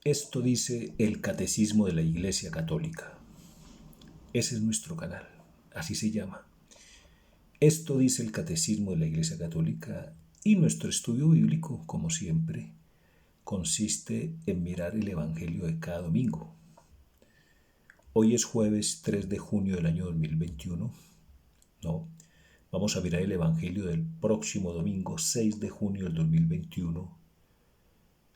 Esto dice el Catecismo de la Iglesia Católica. Ese es nuestro canal, así se llama. Esto dice el Catecismo de la Iglesia Católica y nuestro estudio bíblico, como siempre, consiste en mirar el Evangelio de cada domingo. Hoy es jueves 3 de junio del año 2021. No, vamos a mirar el Evangelio del próximo domingo 6 de junio del 2021.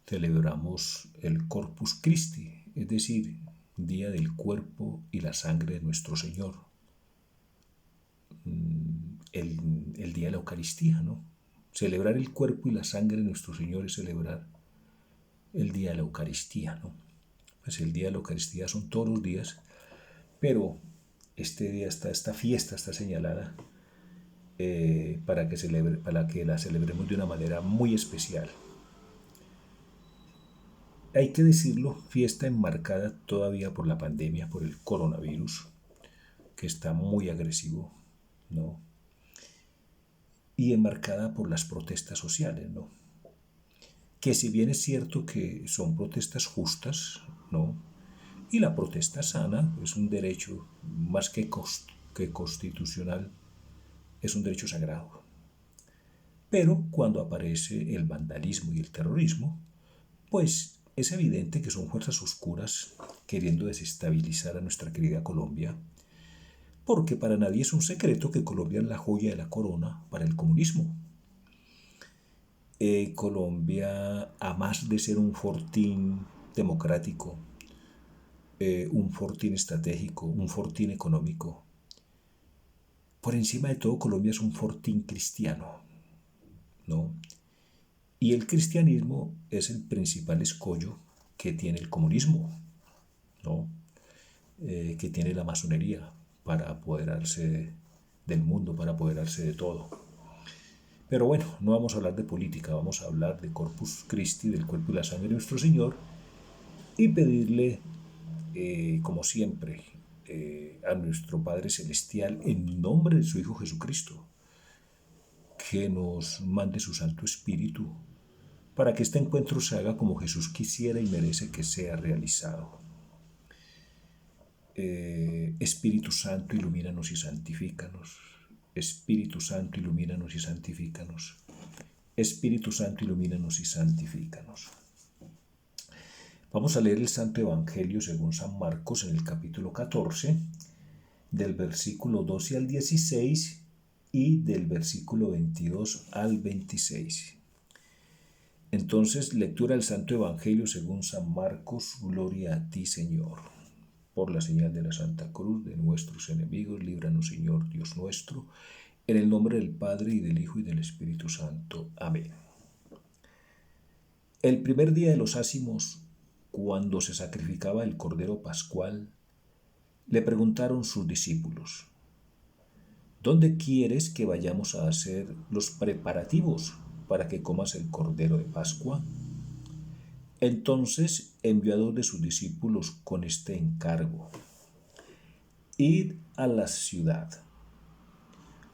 Celebramos el Corpus Christi, es decir, Día del Cuerpo y la Sangre de nuestro Señor. El Día de la Eucaristía, ¿no? Celebrar el cuerpo y la sangre de nuestro Señor es celebrar el Día de la Eucaristía, ¿no? Pues el Día de la Eucaristía son todos los días, pero este día esta fiesta está señalada para que la celebremos de una manera muy especial. Hay que decirlo, fiesta enmarcada todavía por la pandemia, por el coronavirus, que está muy agresivo, ¿no? Y enmarcada por las protestas sociales, ¿no? Que si bien es cierto que son protestas justas, ¿no? Y la protesta sana es un derecho más que constitucional, es un derecho sagrado. Pero cuando aparece el vandalismo y el terrorismo, pues es evidente que son fuerzas oscuras queriendo desestabilizar a nuestra querida Colombia, porque para nadie es un secreto que Colombia es la joya de la corona para el comunismo. Colombia, a más de ser un fortín democrático, un fortín estratégico, un fortín económico, por encima de todo Colombia es un fortín cristiano, ¿no? Y el cristianismo es el principal escollo que tiene el comunismo, ¿no? Que tiene la masonería para apoderarse del mundo, para apoderarse de todo. Pero bueno, no vamos a hablar de política, vamos a hablar de Corpus Christi, del cuerpo y la sangre de nuestro Señor, y pedirle, como siempre, a nuestro Padre Celestial, en nombre de su Hijo Jesucristo, que nos mande su Santo Espíritu para que este encuentro se haga como Jesús quisiera y merece que sea realizado. Espíritu Santo, ilumínanos y santifícanos. Espíritu Santo, ilumínanos y santifícanos. Espíritu Santo, ilumínanos y santifícanos. Vamos a leer el Santo Evangelio según San Marcos en el capítulo 14, del versículo 12 al 16 y del versículo 22 al 26. Entonces, lectura del Santo Evangelio según San Marcos. Gloria a ti, Señor. Por la señal de la Santa Cruz de nuestros enemigos, líbranos, Señor Dios nuestro, en el nombre del Padre, y del Hijo, y del Espíritu Santo. Amén. El primer día de los ácimos, cuando se sacrificaba el Cordero Pascual, le preguntaron sus discípulos: ¿dónde quieres que vayamos a hacer los preparativos para que comas el Cordero de Pascua? Entonces envió a 2 de sus discípulos con este encargo: id a la ciudad.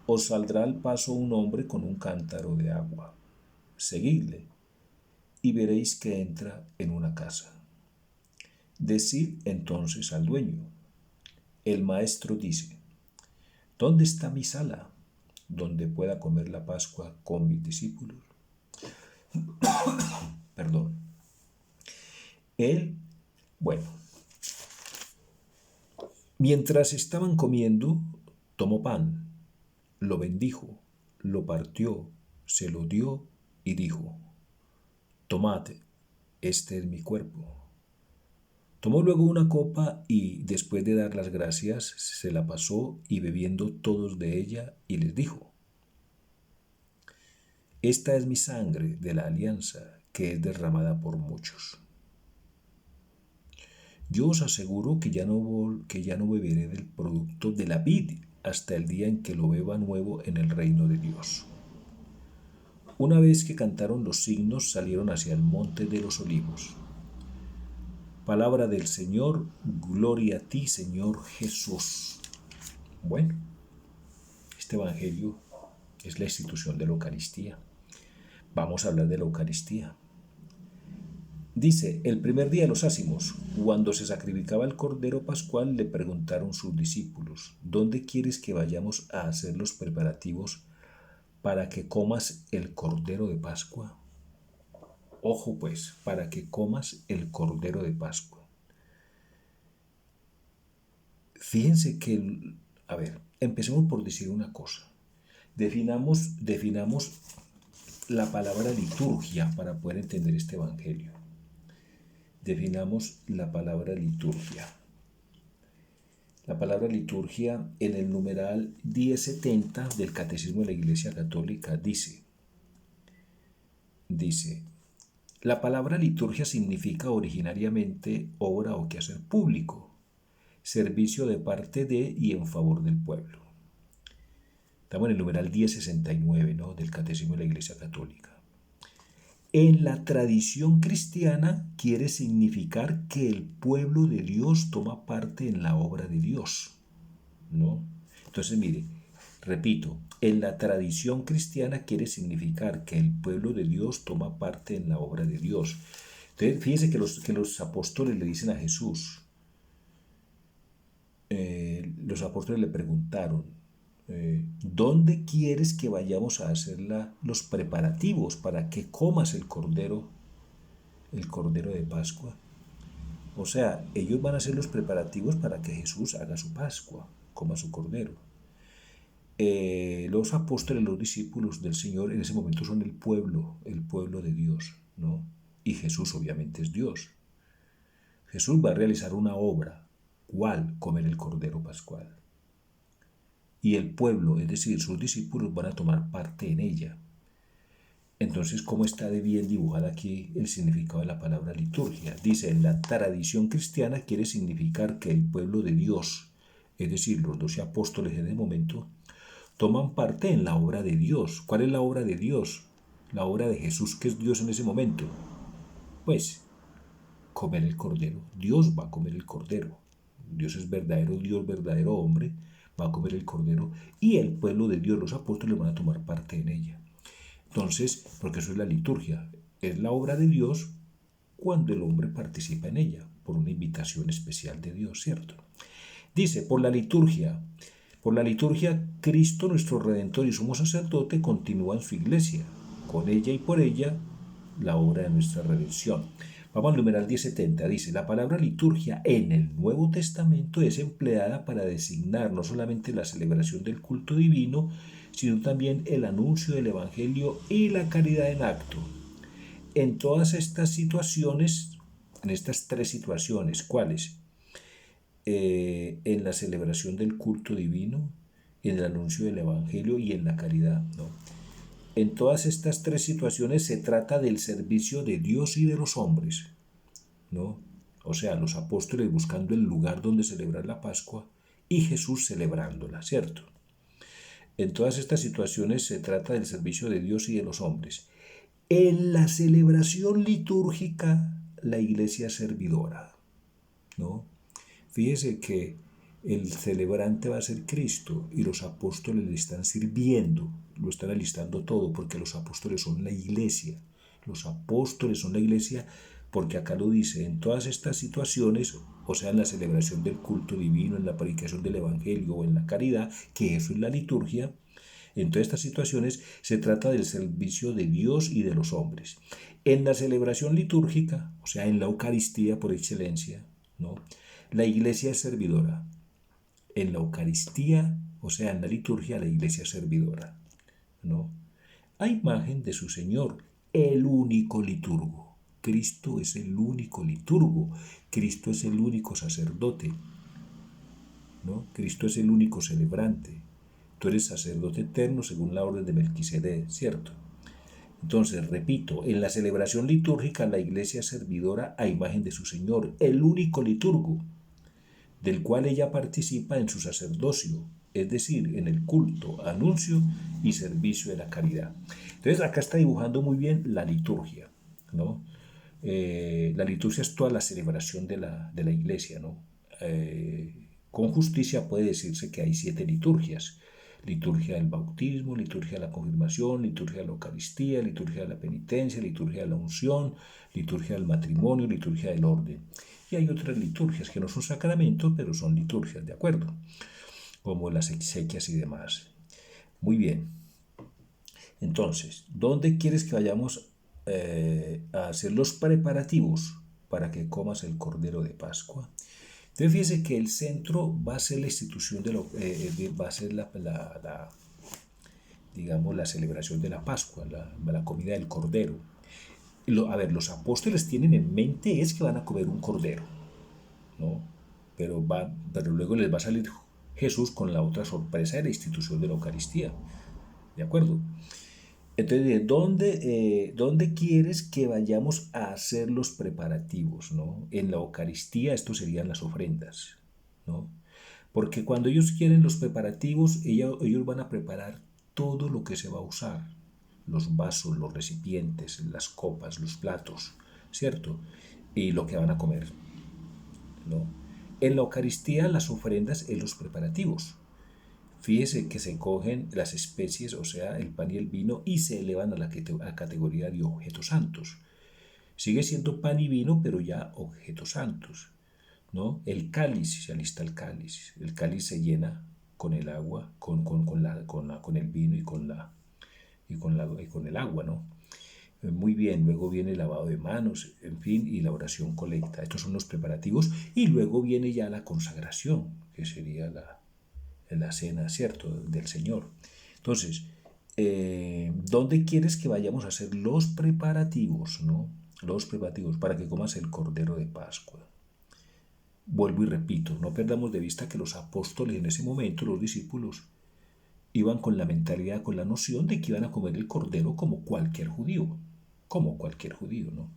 Os saldrá al paso un hombre con un cántaro de agua. Seguidle, y veréis que entra en una casa. Decid entonces al dueño: el maestro dice, ¿dónde está mi sala, donde pueda comer la Pascua con mis discípulos? Perdón. Bueno, mientras estaban comiendo, tomó pan, lo bendijo, lo partió, se lo dio y dijo: tomad, este es mi cuerpo. Tomó luego una copa y, después de dar las gracias, se la pasó, y bebiendo todos de ella, y les dijo: esta es mi sangre de la alianza, que es derramada por muchos. Yo os aseguro que ya no beberé del producto de la vid hasta el día en que lo beba nuevo en el reino de Dios. Una vez que cantaron los signos, salieron hacia el monte de los olivos. Palabra del Señor. Gloria a ti, Señor Jesús. Bueno, este evangelio es la institución de la Eucaristía. Vamos a hablar de la Eucaristía. Dice, el primer día de los ácimos, cuando se sacrificaba el cordero pascual, le preguntaron sus discípulos, ¿dónde quieres que vayamos a hacer los preparativos para que comas el cordero de Pascua? Ojo pues, para que comas el cordero de Pascua. Fíjense que, a ver, empecemos por decir una cosa. Definamos la palabra liturgia para poder entender este evangelio. Definamos la palabra liturgia. La palabra liturgia en el numeral 1070 del Catecismo de la Iglesia Católica dice, la palabra liturgia significa originariamente obra o quehacer público, servicio de parte de y en favor del pueblo. Estamos en el numeral 1069, ¿no?, del Catecismo de la Iglesia Católica. En la tradición cristiana quiere significar que el pueblo de Dios toma parte en la obra de Dios, ¿no? Entonces, mire, repito, en la tradición cristiana quiere significar que el pueblo de Dios toma parte en la obra de Dios. Entonces, fíjense que los apóstoles le dicen a Jesús, los apóstoles le preguntaron, ¿dónde quieres que vayamos a hacer los preparativos para que comas el cordero de Pascua? O sea, ellos van a hacer los preparativos para que Jesús haga su Pascua, coma su cordero. Los apóstoles, los discípulos del Señor en ese momento son el pueblo de Dios, ¿no? Y Jesús obviamente es Dios. Jesús va a realizar una obra, ¿cuál? Comer el cordero pascual. Y el pueblo, es decir, sus discípulos, van a tomar parte en ella. Entonces, ¿cómo está de bien dibujada aquí el significado de la palabra liturgia? Dice, en la tradición cristiana quiere significar que el pueblo de Dios, es decir, los 12 apóstoles en el momento, toman parte en la obra de Dios. ¿Cuál es la obra de Dios? La obra de Jesús, que es Dios en ese momento. Pues, comer el cordero. Dios va a comer el cordero. Dios es verdadero Dios, verdadero hombre, va a comer el cordero y el pueblo de Dios, los apóstoles, van a tomar parte en ella. Entonces, porque eso es la liturgia, es la obra de Dios cuando el hombre participa en ella, por una invitación especial de Dios, ¿cierto? Dice, por la liturgia, Cristo, nuestro Redentor y sumo sacerdote, continúa en su iglesia, con ella y por ella, la obra de nuestra redención. Vamos al numeral 1070, dice, la palabra liturgia en el Nuevo Testamento es empleada para designar no solamente la celebración del culto divino, sino también el anuncio del Evangelio y la caridad en acto. En todas estas situaciones, en estas tres situaciones, ¿cuáles? En la celebración del culto divino, en el anuncio del Evangelio y en la caridad, ¿no? En todas estas tres situaciones se trata del servicio de Dios y de los hombres, ¿no? O sea, los apóstoles buscando el lugar donde celebrar la Pascua y Jesús celebrándola, ¿cierto? En todas estas situaciones se trata del servicio de Dios y de los hombres. En la celebración litúrgica, la iglesia es servidora, ¿no? Fíjese que el celebrante va a ser Cristo y los apóstoles le están sirviendo, lo están alistando todo, porque los apóstoles son la iglesia. Los apóstoles son la iglesia porque acá lo dice, en todas estas situaciones, o sea, en la celebración del culto divino, en la predicación del Evangelio o en la caridad, que eso es la liturgia, en todas estas situaciones se trata del servicio de Dios y de los hombres. En la celebración litúrgica, o sea, en la Eucaristía por excelencia, ¿no?, la iglesia es servidora. En la Eucaristía, o sea, en la liturgia, la iglesia es servidora, ¿no? A imagen de su Señor, el único liturgo. Cristo es el único liturgo. Cristo es el único sacerdote, ¿no? Cristo es el único celebrante. Tú eres sacerdote eterno según la orden de Melquisedec, ¿cierto? Entonces, repito, en la celebración litúrgica la iglesia es servidora a imagen de su Señor, el único liturgo, del cual ella participa en su sacerdocio, es decir, en el culto, anuncio y servicio de la caridad. Entonces, acá está dibujando muy bien la liturgia, ¿no? La liturgia es toda la celebración de la iglesia, ¿no? Con justicia puede decirse que hay 7 liturgias, liturgia del bautismo, liturgia de la confirmación, liturgia de la Eucaristía, liturgia de la penitencia, liturgia de la unción, liturgia del matrimonio, liturgia del orden. Y hay otras liturgias que no son sacramentos, pero son liturgias, ¿de acuerdo? Como las exequias y demás. Muy bien. Entonces, ¿dónde quieres que vayamos a hacer los preparativos para que comas el Cordero de Pascua? Entonces, fíjese que el centro va a ser la institución va a ser digamos, la celebración de la Pascua, la comida del Cordero. A ver, los apóstoles tienen en mente es que van a comer un Cordero, ¿no? Pero luego les va a salir Jesús con la otra sorpresa de la institución de la Eucaristía, ¿de acuerdo? Entonces, ¿dónde quieres que vayamos a hacer los preparativos, ¿no? En la Eucaristía, esto serían las ofrendas, ¿no? Porque cuando ellos quieren los preparativos, ellos van a preparar todo lo que se va a usar, los vasos, los recipientes, las copas, los platos, ¿cierto? Y lo que van a comer, ¿no? En la Eucaristía, las ofrendas en los preparativos. Fíjese que se cogen las especies, o sea, el pan y el vino, y se elevan a la categoría de objetos santos. Sigue siendo pan y vino, pero ya objetos santos, ¿no? El cáliz, se alista el cáliz. El cáliz se llena con el agua, con el vino y con el agua, ¿no? Muy bien, luego viene el lavado de manos, en fin, y la oración colecta. Estos son los preparativos, y luego viene ya la consagración, que sería la cena, ¿cierto?, del Señor. Entonces, ¿dónde quieres que vayamos a hacer los preparativos, ¿no? Los preparativos para que comas el Cordero de Pascua. Vuelvo y repito, no perdamos de vista que los apóstoles en ese momento, los discípulos, iban con la mentalidad, con la noción de que iban a comer el Cordero como cualquier judío, ¿no?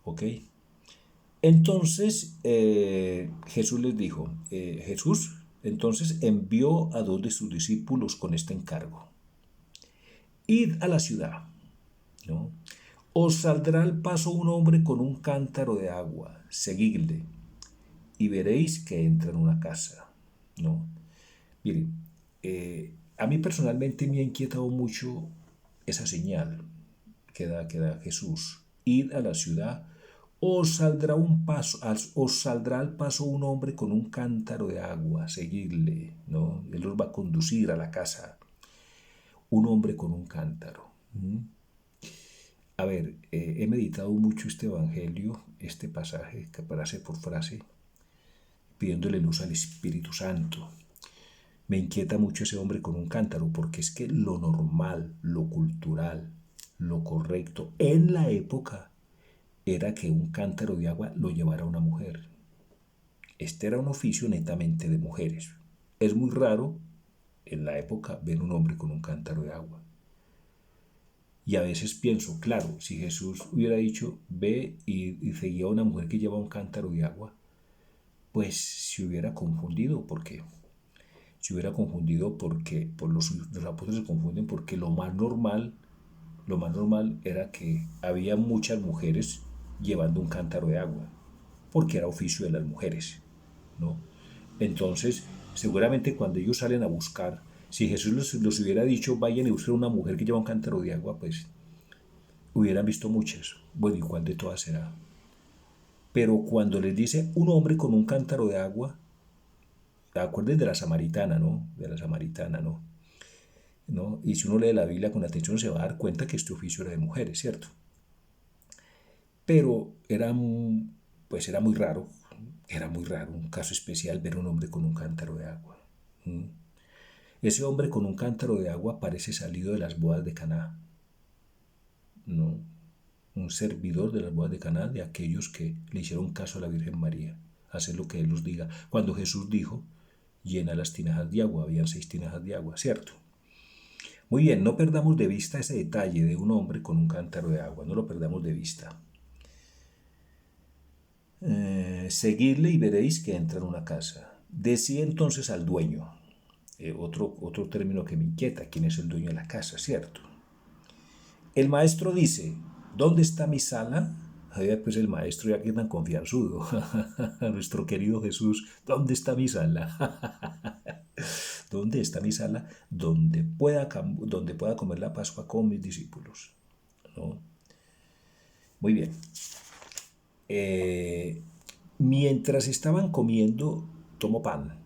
¿Ok? Entonces, Jesús les dijo, Jesús entonces envió a 2 de sus discípulos con este encargo. Id a la ciudad, ¿no? Os saldrá al paso un hombre con un cántaro de agua, seguidle, y veréis que entra en una casa, ¿no? Miren, a mí personalmente me ha inquietado mucho esa señal que da Jesús. Id a la ciudad, os saldrá al paso un hombre con un cántaro de agua, seguidle, ¿no? Él los va a conducir a la casa. Un hombre con un cántaro. A ver, he meditado mucho este evangelio, este pasaje, frase por frase, pidiéndole luz al Espíritu Santo. Me inquieta mucho ese hombre con un cántaro, porque es que lo normal, lo cultural, lo correcto en la época era que un cántaro de agua lo llevara una mujer. Este era un oficio netamente de mujeres. Es muy raro en la época ver un hombre con un cántaro de agua. Y a veces pienso, claro, si Jesús hubiera dicho, ve y seguía a una mujer que lleva un cántaro de agua, pues se hubiera confundido. ¿Por qué? Se hubiera confundido porque los apóstoles se confunden porque lo más normal era que había muchas mujeres llevando un cántaro de agua, porque era oficio de las mujeres, ¿no? Entonces, seguramente cuando ellos salen a buscar, si Jesús los hubiera dicho, vayan y busquen una mujer que lleva un cántaro de agua, pues hubieran visto muchas. Bueno, ¿y cuál de todas será? Pero cuando les dice un hombre con un cántaro de agua, acuérdense de la samaritana, ¿no? De la samaritana, ¿no? ¿No? Y si uno lee la Biblia con atención se va a dar cuenta que este oficio era de mujeres, ¿cierto? Pero pues era muy raro, un caso especial ver a un hombre con un cántaro de agua. Ese hombre con un cántaro de agua parece salido de las bodas de Caná, ¿no? Un servidor de las bodas de Caná, de aquellos que le hicieron caso a la Virgen María, hacer lo que Él los diga. Cuando Jesús dijo, llena las tinajas de agua, habían 6 tinajas de agua, ¿cierto? Muy bien, no perdamos de vista ese detalle de un hombre con un cántaro de agua, no lo perdamos de vista. Seguidle y veréis que entra en una casa. Decía entonces al dueño, otro término que me inquieta, ¿quién es el dueño de la casa, cierto? El maestro dice, ¿dónde está mi sala? Pues el maestro ya que tan confianzudo, nuestro querido Jesús, ¿dónde está mi sala? ¿Dónde está mi sala? Donde pueda comer la Pascua con mis discípulos. ¿No? Muy bien. Eh, Mientras estaban comiendo, tomó pan,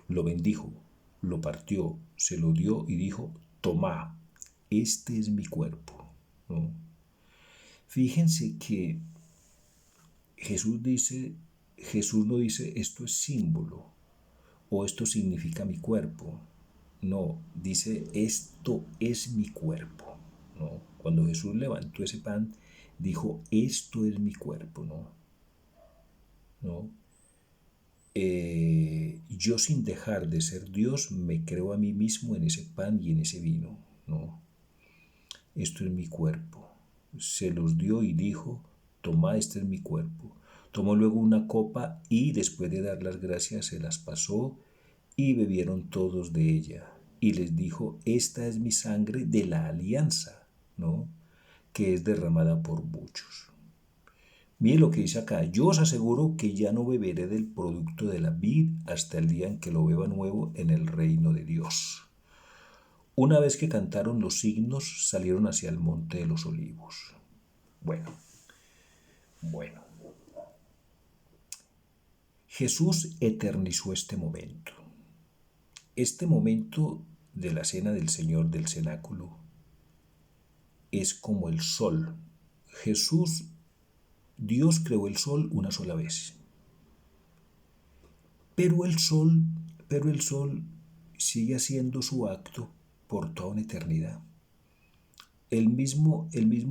lo bendijo, lo partió, se lo dio y dijo, tomá, este es mi cuerpo. ¿No? Fíjense que Jesús dice, Jesús no dice esto es símbolo o esto significa mi cuerpo. No, dice esto es mi cuerpo. ¿No? Cuando Jesús levantó ese pan, dijo esto es mi cuerpo. ¿No? ¿No? Yo sin dejar de ser Dios me creo a mí mismo en ese pan y en ese vino. ¿No? Esto es mi cuerpo. Se los dio y dijo, toma, este es mi cuerpo. Tomó luego una copa y después de dar las gracias se las pasó y bebieron todos de ella. Y les dijo, esta es mi sangre de la alianza, ¿no? Que es derramada por muchos. Mire lo que dice acá, yo os aseguro que ya no beberé del producto de la vid hasta el día en que lo beba nuevo en el reino de Dios. Una vez que cantaron los signos, salieron hacia el monte de los olivos. Bueno, bueno. Jesús eternizó este momento. Este momento de la cena del Señor del cenáculo es como el sol. Jesús, Dios creó el sol una sola vez. Pero el sol sigue haciendo su acto por toda una eternidad. El mismo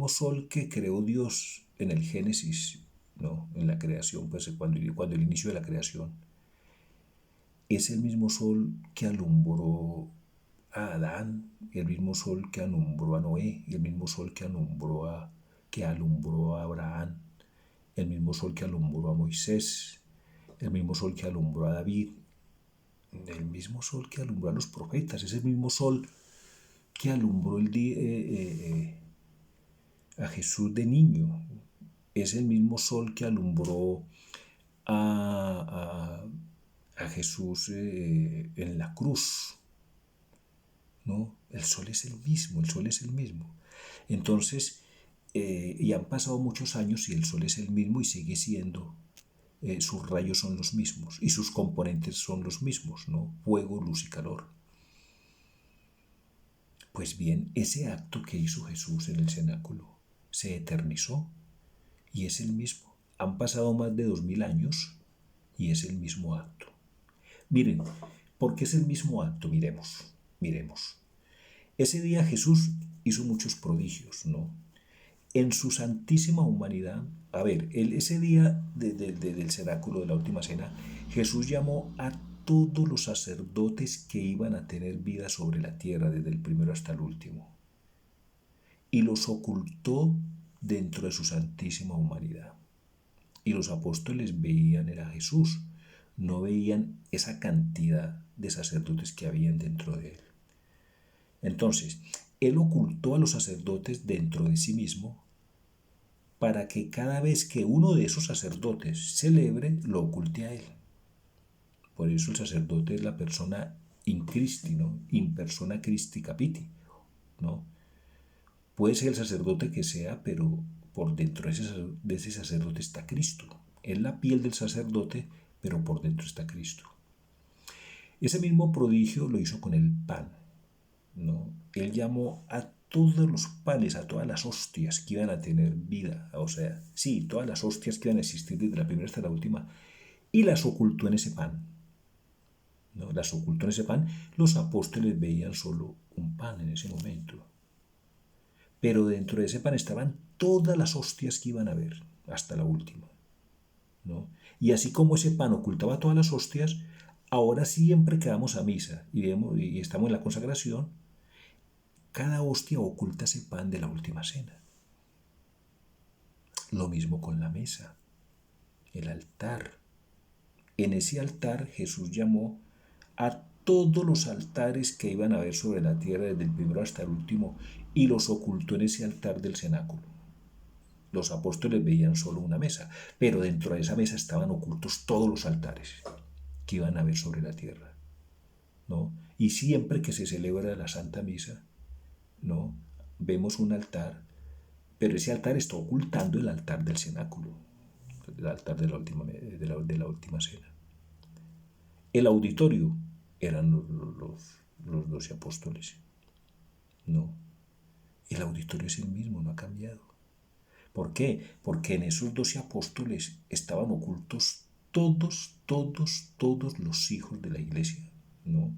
sol que creó Dios en el Génesis, ¿no? En la creación, pues cuando el inicio de la creación, es el mismo sol que alumbró a Adán, el mismo sol que alumbró a Noé, el mismo sol que alumbró a Abraham, el mismo sol que alumbró a Moisés, el mismo sol que alumbró a David, el mismo sol que alumbró a los profetas, es el mismo sol que alumbró a Jesús de niño, es el mismo sol que alumbró a Jesús en la cruz. ¿No? El sol es el mismo, el sol es el mismo. Entonces, y han pasado muchos años y el sol es el mismo y sigue siendo, sus rayos son los mismos y sus componentes son los mismos, ¿no? Fuego, luz y calor. Pues bien, ese acto que hizo Jesús en el cenáculo se eternizó y es el mismo. Han pasado más de 2000 años y es el mismo acto. Miren, ¿por qué es el mismo acto? Miremos. Ese día Jesús hizo muchos prodigios, ¿no? En su santísima humanidad, a ver, ese día del cenáculo de la última cena, Jesús llamó a todos los sacerdotes que iban a tener vida sobre la tierra, desde el primero hasta el último, y los ocultó dentro de su santísima humanidad. Y los apóstoles veían era Jesús, no veían esa cantidad de sacerdotes que habían dentro de él. Entonces, él ocultó a los sacerdotes dentro de sí mismo para que cada vez que uno de esos sacerdotes celebre, lo oculte a él. Por eso el sacerdote es la persona in Christi, ¿no? In persona Christi capiti, ¿no? Puede ser el sacerdote que sea, pero por dentro de ese sacerdote está Cristo. Es la piel del sacerdote, pero por dentro está Cristo. Ese mismo prodigio lo hizo con el pan, ¿no? Él llamó a todos los panes, a todas las hostias que iban a tener vida, o sea, sí, todas las hostias que iban a existir desde la primera hasta la última, y las ocultó en ese pan, ¿no? Las ocultó en ese pan. Los apóstoles veían solo un pan en ese momento, pero dentro de ese pan estaban todas las hostias que iban a ver hasta la última, ¿no? Y así como ese pan ocultaba todas las hostias, ahora siempre que vamos a misa y estamos en la consagración, cada hostia oculta ese pan de la última cena. Lo mismo con la mesa, el altar. En ese altar Jesús llamó a todos los altares que iban a haber sobre la tierra desde el primero hasta el último y los ocultó en ese altar del cenáculo. Los apóstoles veían solo una mesa, pero dentro de esa mesa estaban ocultos todos los altares que iban a haber sobre la tierra, ¿no? Y siempre que se celebra la Santa Misa, ¿no? Vemos un altar, pero ese altar está ocultando el altar del cenáculo, el altar de la última cena. El auditorio eran los 12 apóstoles, ¿no? El auditorio es el mismo, no ha cambiado. ¿Por qué? Porque en esos 12 apóstoles estaban ocultos todos los hijos de la iglesia, ¿no?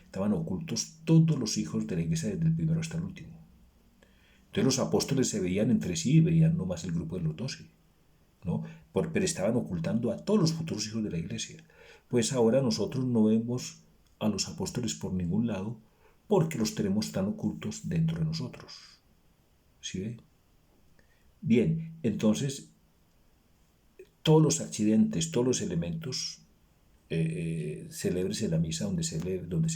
Estaban ocultos todos los hijos de la iglesia desde el primero hasta el último. Entonces los apóstoles se veían entre sí y veían nomás el grupo de los 12, ¿no? Pero estaban ocultando a todos los futuros hijos de la iglesia. Pues ahora nosotros no vemos a los apóstoles por ningún lado porque los tenemos tan ocultos dentro de nosotros. ¿Sí ve? Bien, entonces todos los accidentes, todos los elementos, celébrese la misa donde se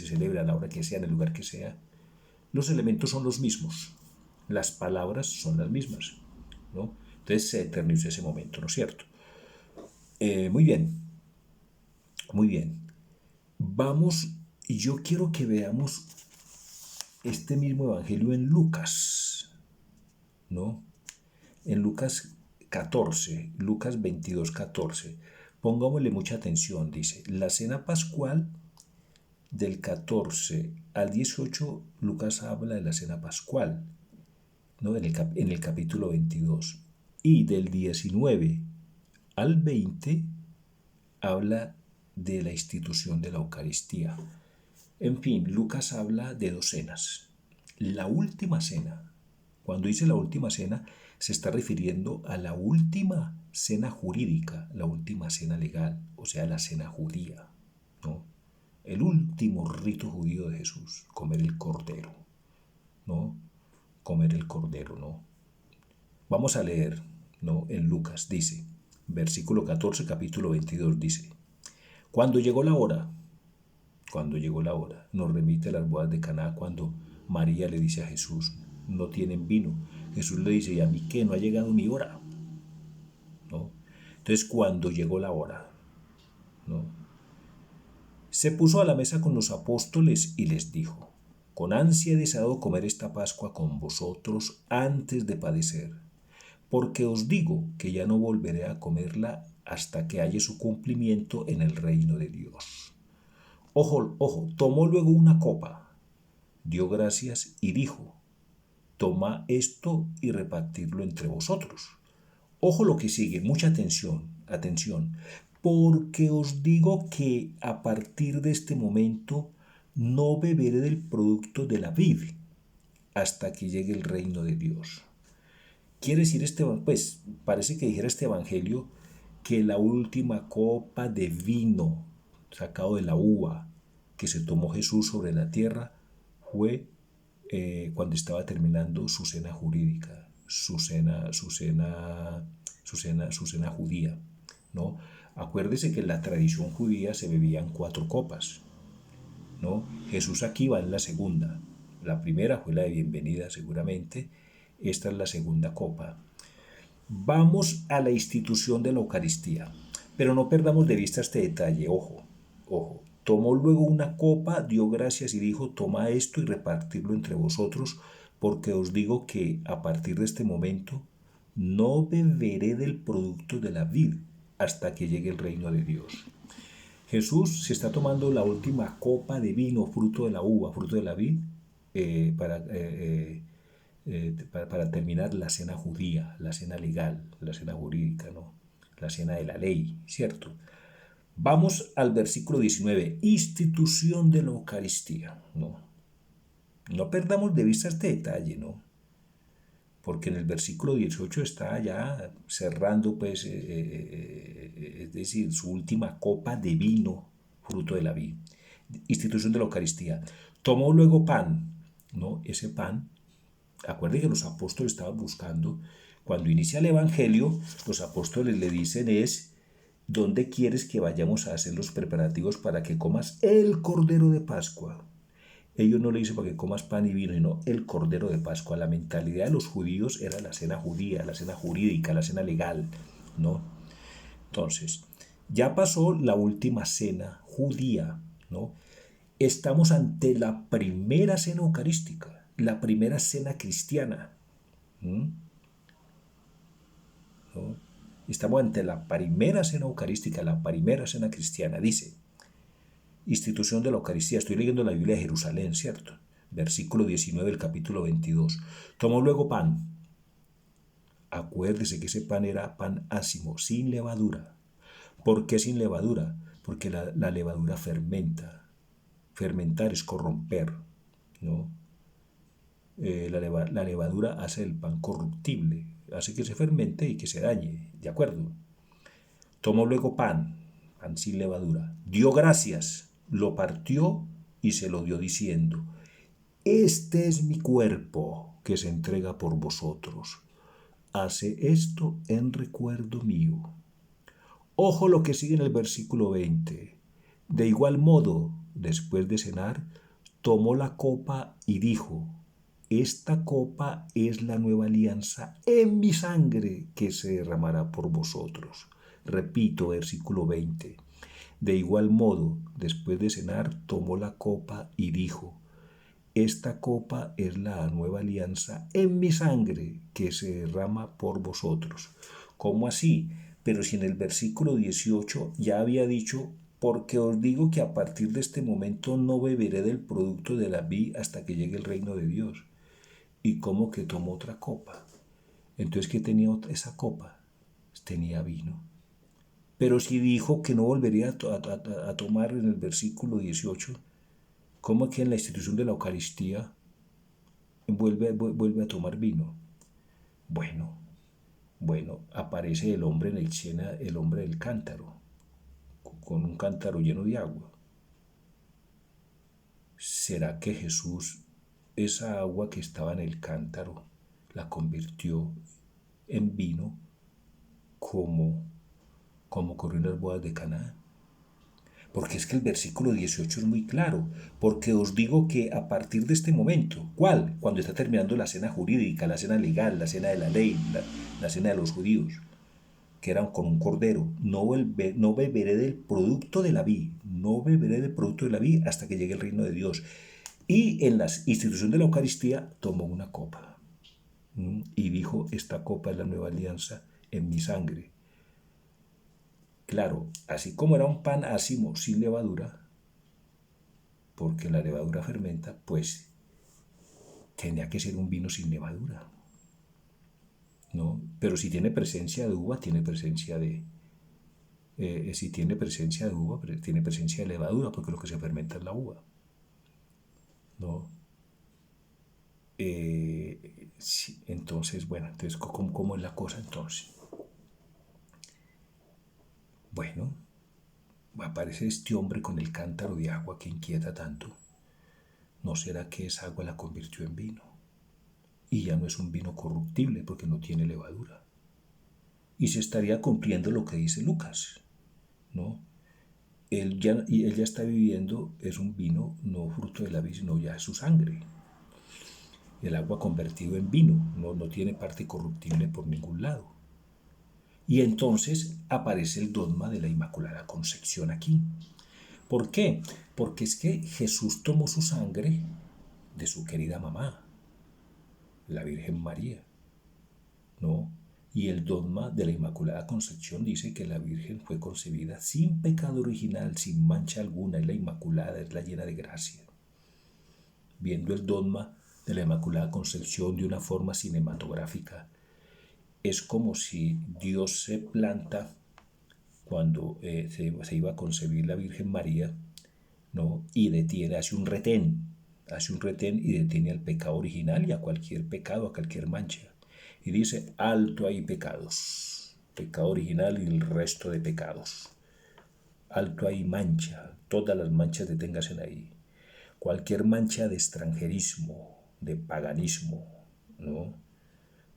celebra, a la hora que sea, en el lugar que sea, los elementos son los mismos, las palabras son las mismas, ¿no? Entonces se eternizó ese momento, ¿no es cierto? Muy bien, muy bien. Vamos, y yo quiero que veamos este mismo evangelio en Lucas, ¿no? En Lucas 14, Lucas 22, 14. Pongámosle mucha atención, dice, la cena pascual del 14 al 18, Lucas habla de la cena pascual, ¿no? En el capítulo 22. Y del 19 al 20 habla de la institución de la Eucaristía. En fin, Lucas habla de dos cenas. La última cena, cuando dice la última cena, se está refiriendo a la última cena jurídica, la última cena legal, o sea, la cena judía, ¿no? El último rito judío de Jesús, comer el cordero, ¿no? Comer el cordero, ¿no? Vamos a leer, ¿no? En Lucas dice, versículo 14, capítulo 22, dice, cuando llegó la hora, nos remite a las bodas de Caná cuando María le dice a Jesús, no tienen vino. Jesús le dice, ¿y a mí qué? No ha llegado mi hora, ¿no? Entonces, cuando llegó la hora, ¿no? Se puso a la mesa con los apóstoles y les dijo, con ansia he deseado comer esta Pascua con vosotros antes de padecer, porque os digo que ya no volveré a comerla hasta que haya su cumplimiento en el reino de Dios. Ojo, ojo, tomó luego una copa, dio gracias y dijo, toma esto y repartirlo entre vosotros. Ojo lo que sigue, mucha atención, atención, porque os digo que a partir de este momento no beberé del producto de la vid hasta que llegue el reino de Dios. Quiere decir pues parece que dijera este evangelio que la última copa de vino sacado de la uva que se tomó Jesús sobre la tierra fue cuando estaba terminando su cena jurídica, su cena judía, ¿no? Acuérdese que en la tradición judía se bebían 4 copas, ¿no? Jesús aquí va en la segunda. La primera fue la de bienvenida, seguramente. Esta es la segunda copa. Vamos a la institución de la Eucaristía, pero no perdamos de vista este detalle, ojo, ojo. Tomó luego una copa, dio gracias y dijo, toma esto y repartirlo entre vosotros, porque os digo que a partir de este momento no beberé del producto de la vid hasta que llegue el reino de Dios. Jesús se está tomando la última copa de vino, fruto de la uva, fruto de la vid, para terminar la cena judía, la cena legal, la cena jurídica, ¿no? La cena de la ley, ¿cierto? Vamos al versículo 19, institución de la Eucaristía, ¿no? No perdamos de vista este detalle, ¿no? Porque en el versículo 18 está ya cerrando, pues, es decir, su última copa de vino, fruto de la vid. Institución de la Eucaristía. Tomó luego pan, ¿no? Ese pan, acuérdense que los apóstoles estaban buscando, cuando inicia el Evangelio, los apóstoles le dicen ¿dónde quieres que vayamos a hacer los preparativos para que comas el Cordero de Pascua? Ellos no le dicen para que comas pan y vino, sino el Cordero de Pascua. La mentalidad de los judíos era la cena judía, la cena jurídica, la cena legal, ¿no? Entonces, ya pasó la última cena judía, ¿no? Estamos ante la primera cena eucarística, la primera cena cristiana. ¿Mm? ¿No? Estamos ante la primera cena eucarística, la primera cena cristiana. Dice, institución de la Eucaristía. Estoy leyendo la Biblia de Jerusalén, ¿cierto? Versículo 19 del capítulo 22. Tomó luego pan. Acuérdese que ese pan era pan ácimo, sin levadura. ¿Por qué sin levadura? Porque la levadura fermenta. Fermentar es corromper, ¿no? La levadura hace el pan corruptible, hace que se fermente y que se dañe, ¿de acuerdo? Tomó luego pan, pan sin levadura, dio gracias, lo partió y se lo dio diciendo, este es mi cuerpo que se entrega por vosotros. Hace esto en recuerdo mío. Ojo lo que sigue en el versículo 20. De igual modo, después de cenar, tomó la copa y dijo, esta copa es la nueva alianza en mi sangre que se derramará por vosotros. Repito, versículo 20. De igual modo, después de cenar, tomó la copa y dijo, esta copa es la nueva alianza en mi sangre que se derrama por vosotros. ¿Cómo así? Pero si en el versículo 18 ya había dicho, porque os digo que a partir de este momento no beberé del producto de la vid hasta que llegue el reino de Dios. ¿Y cómo que tomó otra copa? Entonces, ¿qué tenía esa copa? Tenía vino. Pero si dijo que no volvería a tomar en el versículo 18, ¿cómo que en la institución de la Eucaristía vuelve a tomar vino? Bueno, aparece el hombre en el Sena, el hombre del cántaro, con un cántaro lleno de agua. ¿Será que Jesús, esa agua que estaba en el cántaro, la convirtió en vino como ocurrió en las bodas de Caná? Porque es que el versículo 18 es muy claro, porque os digo que a partir de este momento, ¿cuál? Cuando está terminando la cena jurídica, la cena legal, la cena de la ley, la cena de los judíos, que eran con un cordero, no beberé del producto de la vid, no beberé del producto de la vid hasta que llegue el reino de Dios. Y en la institución de la Eucaristía tomó una copa y dijo, esta copa es la nueva alianza en mi sangre. Claro, así como era un pan ácimo sin levadura, porque la levadura fermenta, pues tenía que ser un vino sin levadura, ¿no? Pero si tiene presencia de uva, tiene presencia de... si tiene presencia de uva, tiene presencia de levadura, porque lo que se fermenta es la uva, ¿no? Sí, entonces, bueno, entonces, ¿cómo es la cosa entonces? Bueno, aparece este hombre con el cántaro de agua que inquieta tanto. ¿No será que esa agua la convirtió en vino? Y ya no es un vino corruptible porque no tiene levadura. Y se estaría cumpliendo lo que dice Lucas, ¿no? Él ya está viviendo, es un vino, no fruto de la vid, sino ya es su sangre. El agua convertido en vino, no tiene parte corruptible por ningún lado. Y entonces aparece el dogma de la Inmaculada Concepción aquí. ¿Por qué? Porque es que Jesús tomó su sangre de su querida mamá, la Virgen María, ¿no? Y el dogma de la Inmaculada Concepción dice que la Virgen fue concebida sin pecado original, sin mancha alguna, es la Inmaculada, es la llena de gracia. Viendo el dogma de la Inmaculada Concepción de una forma cinematográfica, es como si Dios se planta cuando se iba a concebir la Virgen María, ¿no? Y detiene, hace un retén y detiene al pecado original y a cualquier pecado, a cualquier mancha. Y dice, alto hay pecados, pecado original y el resto de pecados. Alto hay mancha, todas las manchas deténganse ahí. Cualquier mancha de extranjerismo, de paganismo, ¿no?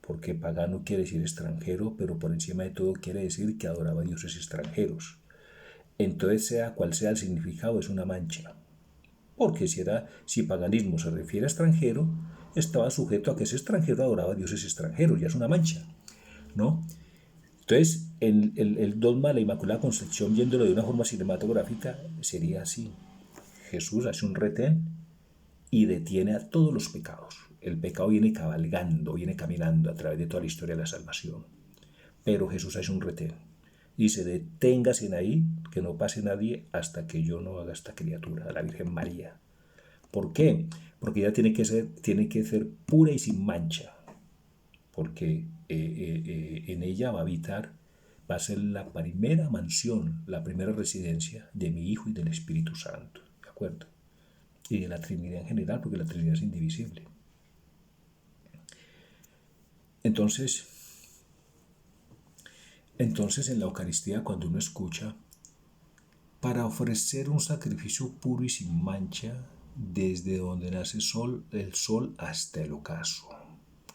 Porque pagano quiere decir extranjero, pero por encima de todo quiere decir que adoraba a dioses extranjeros. Entonces, sea cual sea el significado, es una mancha. Porque si paganismo se refiere a extranjero, estaba sujeto a que ese extranjero adoraba a dioses extranjeros, ya es una mancha, ¿no? Entonces, el dogma de la Inmaculada Concepción, viéndolo de una forma cinematográfica, sería así. Jesús hace un retén y detiene a todos los pecados. El pecado viene cabalgando, viene caminando a través de toda la historia de la salvación. Pero Jesús hace un retén. Dice, deténgase ahí, que no pase nadie hasta que yo no haga esta criatura, la Virgen María. ¿Por qué? Porque ella tiene que ser pura y sin mancha. Porque en ella va a habitar, va a ser la primera mansión, la primera residencia de mi Hijo y del Espíritu Santo. ¿De acuerdo? Y de la Trinidad en general, porque la Trinidad es indivisible. Entonces en la Eucaristía, cuando uno escucha, para ofrecer un sacrificio puro y sin mancha, desde donde nace el sol hasta el ocaso,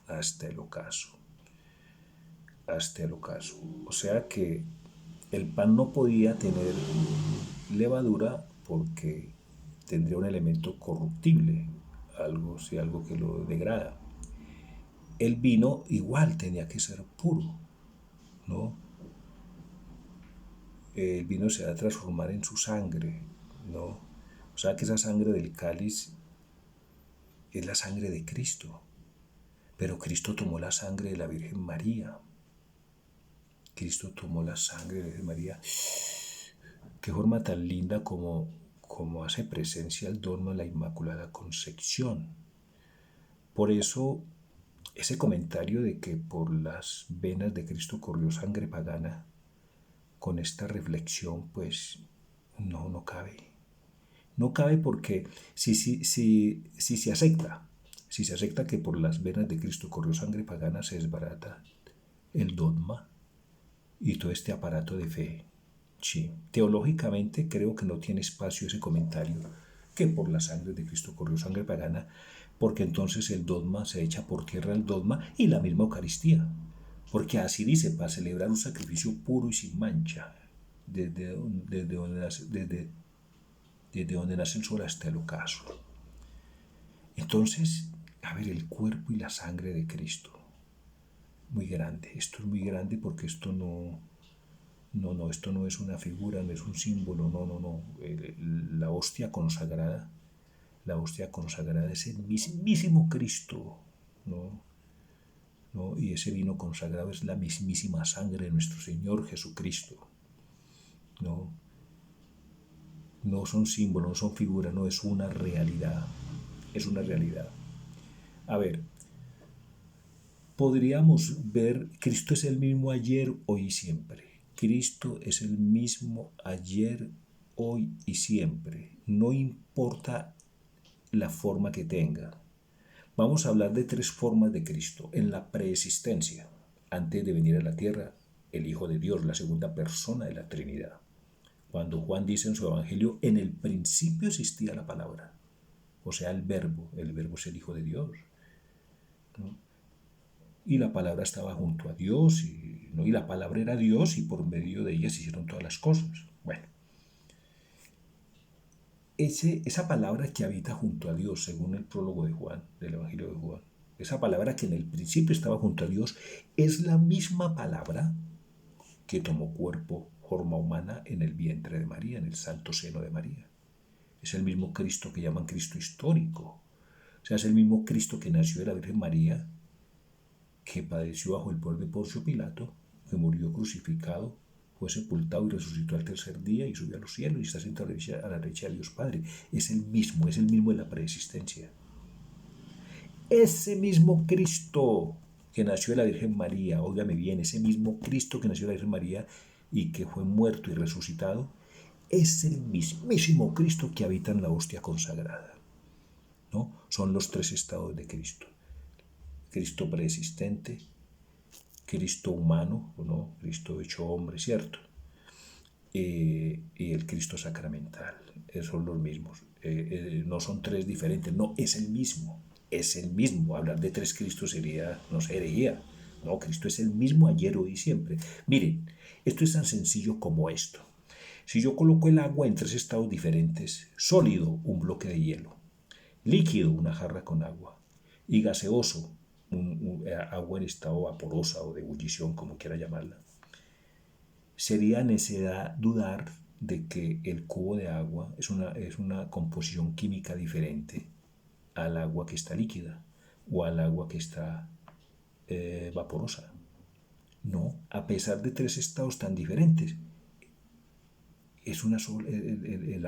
hasta el ocaso, hasta el ocaso. O sea que el pan no podía tener levadura porque tendría un elemento corruptible, algo que lo degrada. El vino igual tenía que ser puro, ¿no? El vino se va a transformar en su sangre, ¿no? O sea que esa sangre del cáliz es la sangre de Cristo. Pero Cristo tomó la sangre de la Virgen María. Cristo tomó la sangre de la Virgen María. Qué forma tan linda como hace presencia el dogma de la Inmaculada Concepción. Por eso, ese comentario de que por las venas de Cristo corrió sangre pagana, con esta reflexión, pues no cabe. No cabe porque si se acepta que por las venas de Cristo corrió sangre pagana, se desbarata el dogma y todo este aparato de fe. Sí, teológicamente creo que no tiene espacio ese comentario, que por la sangre de Cristo corrió sangre pagana, porque entonces el dogma se echa por tierra el dogma y la misma Eucaristía. Porque así dice, para celebrar un sacrificio puro y sin mancha, desde donde nace el sol hasta el ocaso. Entonces, a ver, el cuerpo y la sangre de Cristo. Muy grande. Esto es muy grande porque esto esto no es una figura, no es un símbolo, no. La hostia consagrada es el mismísimo Cristo, ¿no? ¿No? Y ese vino consagrado es la mismísima sangre de nuestro Señor Jesucristo, ¿no? No son símbolos, no son figuras, no, es una realidad. Es una realidad. A ver, podríamos ver, Cristo es el mismo ayer, hoy y siempre. Cristo es el mismo ayer, hoy y siempre. No importa la forma que tenga. Vamos a hablar de tres formas de Cristo. En la preexistencia, antes de venir a la tierra, el Hijo de Dios, la segunda persona de la Trinidad. Cuando Juan dice en su Evangelio, en el principio existía la palabra, o sea, el verbo es el Hijo de Dios, ¿no? Y la palabra estaba junto a Dios, ¿no? Y la palabra era Dios y por medio de ella se hicieron todas las cosas. Bueno, esa palabra que habita junto a Dios, según el prólogo de Juan, del Evangelio de Juan, esa palabra que en el principio estaba junto a Dios, es la misma palabra que tomó cuerpo, forma humana en el vientre de María, en el santo seno de María. Es el mismo Cristo que llaman Cristo histórico. O sea, es el mismo Cristo que nació de la Virgen María, que padeció bajo el poder de Poncio Pilato, que murió crucificado, fue sepultado y resucitó al tercer día y subió a los cielos y está sentado a la derecha de Dios Padre. Es el mismo de la preexistencia. Ese mismo Cristo que nació de la Virgen María, óigame bien, ese mismo Cristo que nació de la Virgen María y que fue muerto y resucitado, es el mismísimo Cristo que habita en la hostia consagrada, ¿no? Son los tres estados de Cristo. Cristo preexistente, Cristo humano, ¿no? Cristo hecho hombre, ¿cierto? Y el Cristo sacramental, son los mismos. No son tres diferentes, no, es el mismo. Es el mismo. Hablar de tres Cristos sería, no sé, herejía. No, Cristo es el mismo ayer, hoy y siempre. Miren, esto es tan sencillo como esto. Si yo coloco el agua en tres estados diferentes, sólido, un bloque de hielo, líquido, una jarra con agua, y gaseoso, agua en estado vaporosa o de ebullición, como quiera llamarla, sería necedad dudar de que el cubo de agua es una composición química diferente al agua que está líquida o al agua que está vaporosa. No, a pesar de tres estados tan diferentes, es una sola,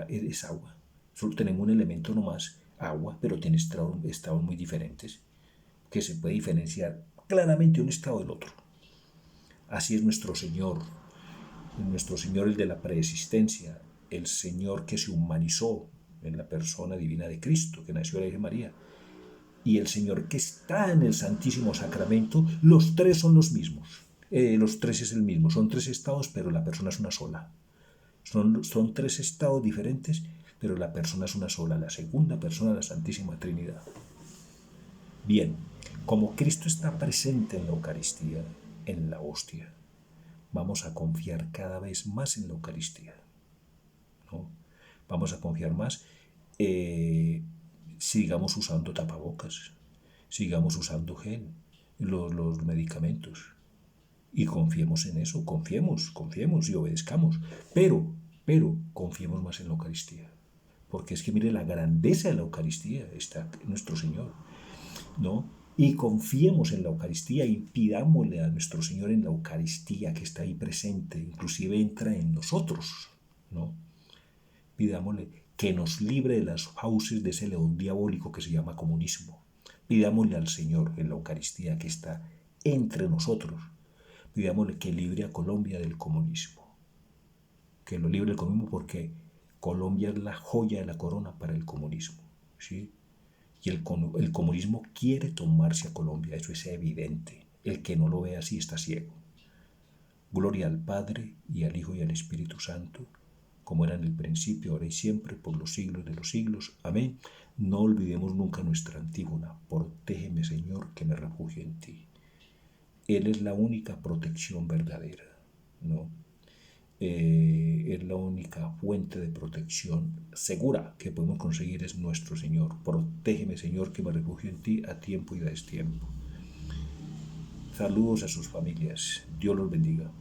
es agua. Solo tenemos un elemento nomás, agua, pero tiene estados muy diferentes, que se puede diferenciar claramente un estado del otro. Así es nuestro Señor el de la preexistencia, el Señor que se humanizó en la persona divina de Cristo, que nació de la Virgen María, y el Señor que está en el Santísimo Sacramento. Los tres son los mismos. Los tres es el mismo, son tres estados, pero la persona es una sola. Son tres estados diferentes, pero la persona es una sola, la segunda persona de la Santísima Trinidad. Bien, como Cristo está presente en la Eucaristía, en la hostia, vamos a confiar cada vez más en la Eucaristía, ¿no? Vamos a confiar más, sigamos usando tapabocas, sigamos usando gel, los medicamentos, y confiemos en eso, confiemos y obedezcamos, pero confiemos más en la Eucaristía, porque es que mire la grandeza de la Eucaristía, está en nuestro Señor, ¿no? Y confiemos en la Eucaristía y pidámosle a nuestro Señor en la Eucaristía, que está ahí presente, inclusive entra en nosotros, ¿no? Pidámosle que nos libre de las fauces de ese león diabólico que se llama comunismo. Pidámosle al Señor en la Eucaristía, que está entre nosotros, pidámosle que libre a Colombia del comunismo, que lo libre del comunismo, porque Colombia es la joya de la corona para el comunismo, ¿sí? Y el comunismo quiere tomarse a Colombia, eso es evidente. El que no lo ve así está ciego. Gloria al Padre, y al Hijo, y al Espíritu Santo, como era en el principio, ahora y siempre, por los siglos de los siglos. Amén. No olvidemos nunca nuestra antífona: protégeme, Señor, que me refugio en ti. Él es la única protección verdadera, ¿no? Es la única fuente de protección segura que podemos conseguir, es nuestro Señor. Protégeme, Señor, que me refugio en ti a tiempo y a destiempo. Saludos a sus familias. Dios los bendiga.